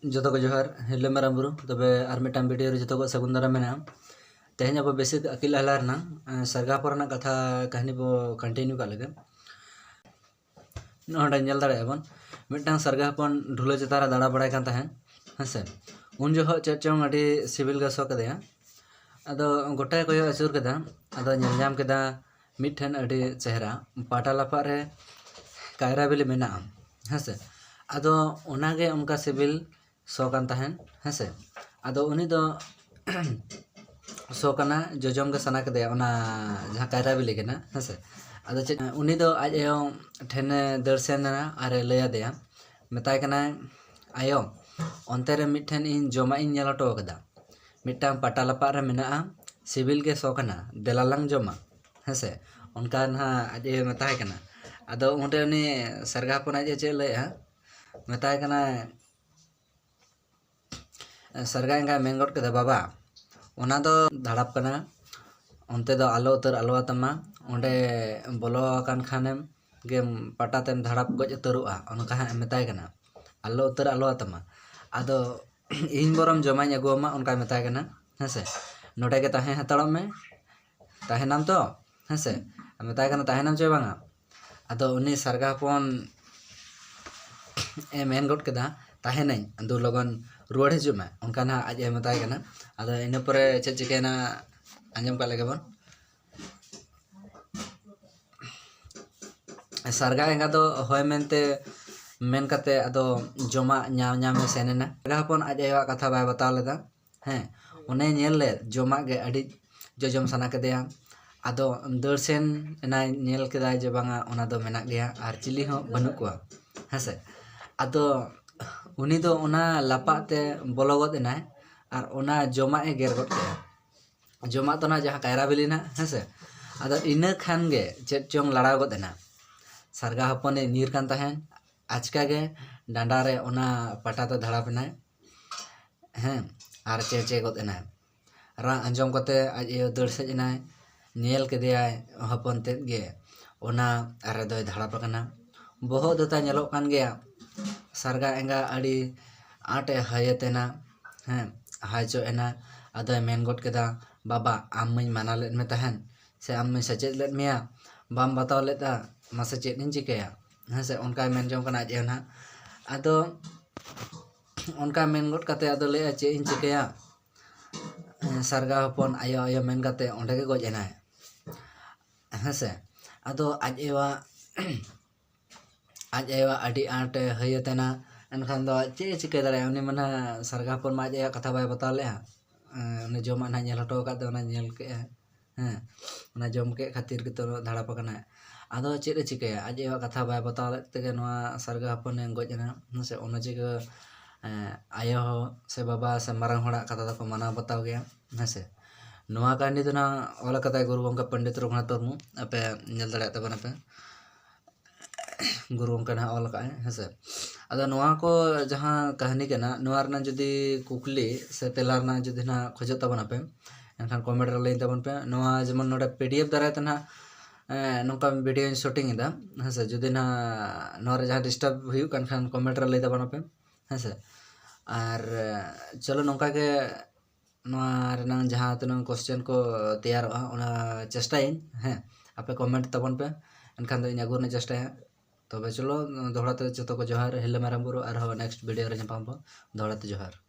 जो को जोहार हेलो माराम बुरु तबे आर मिटाम वीडियो रे जो को सगुन दारा मेना तेहन अब बेसिक अकिल हला रना सरगा परना कथा कहानी बो कंटिन्यू का लगे नोडा नेल दाड़े बन मिटांग सरगा पन ढुलो चतारा दाड़ा बड़ाय कान तहन हसे उन जो चेक चोंग अडी सिविल गा सो कदेया अदो गोटाय कोयो अचुर कदा अदो नेल जाम केदा मिठन अडी चेहरा पाटा लापा रे कायरा बिली मेना हसे अदो ओनागे उनका सिविल सो कान तहन हसे अदो उनी दो सो कना जोजम के सना कदे ओना जहां कायरा बिली केना हसे अदो चे उनी दो आज एयो ठेने दर्शन ना अरे लया देया मेताय कना आयो ओनते रे मिठन इन जोमा इन नेला टो कदा मिटांग पाटा लपा रे मेना सिविल के सो कना देलालांग जोमा हसे उनका ना आज मेताय कना अदो उंडे उनी सरगा पन आज चे लया मेताय कना सरगा इंगा मेंगोट के बाबा ओना दो धड़ाप कना उनते दो आलो उतर आलो तमा ओंडे बोलो कान खानेम गेम पटातेम धड़ाप गज उतरुआ ओनका मेताय कना आलो उतर आलो तमा आदो इन बरम जमाई अगुमा उनका मेताय कना हसे नोडे के ताहे हतड़म में ताहेनाम तो हसे मेताय कना ताहेनाम चे बांगा आदो उनी सरगा पन ए मेन गोट केदा ताहेनाई दो लगन रुआड़ हजु में उनका ना आज मेताय कना आदो इन परे चे चिकेना आंजम का लगे बन सरगा एंगा दो होय मेनते मेन कते अदो जमा न्याम न्याम सेनेना सरगा पन आज एवा कथा बाय बता लेदा हैं उन्हें नेल ले जमा गे अडी जोजम सना कदेया अदो दर्शन ना नेल केदा जे बांगा ओना दो मेना गया आर चिली हो बनु को हसे अदो उनी दो ओना लापा ते बोलो गद एनाय आर ओना जमा ए गेर गद के जमा तो ना जहां कायरा बिली ना हसे अदो इना खान गे चेट चोंग लड़ा गद एना सरगा हपन नीर कान तहन आचका गे डांडा रे ओना पटा तो धड़ा बनाय हैं आर चे गद एनाय रा अंजम कते आज ए दर्से एनाय नेल के देय हपन ते गे ओना अरे दो धड़ा पकना बहुत दता नेलो कान गया सरगा एंगा अड़ी आटे हयतेना हैं हाजो एना अदय मेन गोट केदा बाबा आम मई माना लेत में तहन से आम मई सचेत लेत मिया बाम बताव लेता मासे चेत इन चिकेया हसे उनका मेन जम कना जेना अदो उनका मेन गोट कते अदो ले चे इन चिकेया सरगा हपन आयो आयो मेन कते ओंडे के गज एना हसे अदो आज एवा अड़ी आटे हयतेना एनखान दो चे चिके दारे उनी मना सरगा पन माज ए कथा बाय बता ले उनी जमा ना नेल हटो का दो ना नेल के हैं उना जम के खातिर के तो धड़ा पकना आदो चे चिके आज एवा कथा बाय बता ले ते नोआ सरगा पन गजना से ओना चिके आयो से बाबा से मारंग होड़ा कथा को मना बताव गया हसे नोआ कहानी तो ना ओला कथा गुरु गंगा पंडित रघुनाथ मुर्मू आपे नेल दाड़े तबन आपे गुरु गंगा ना ऑल का हसे अदो नोआ को जहां कहानी के ना नोआ रना जदी कुकली से तेला रना जदी ना खोजत तबन पे एनखान कमेंट रे लई तबन पे नोआ जेमन नोडे पीडीएफ दाराय तना नोका वीडियो शूटिंग दा हसे जदी ना नोआ रे जहां डिस्टर्ब हुयु कान खान कमेंट रे लई तबन पे हसे आर चलो नोका के नोआ रना जहां तनो क्वेश्चन को तैयार ओना चेष्टाइन हैं आपे कमेंट तबन पे एनखान दो इन अगुर ने चेष्टा तबे चलो दोहराते जो को जोहार हेले माराम बुरु और नेक्स्ट वीडियो रे जपाम दोहराते जोहार।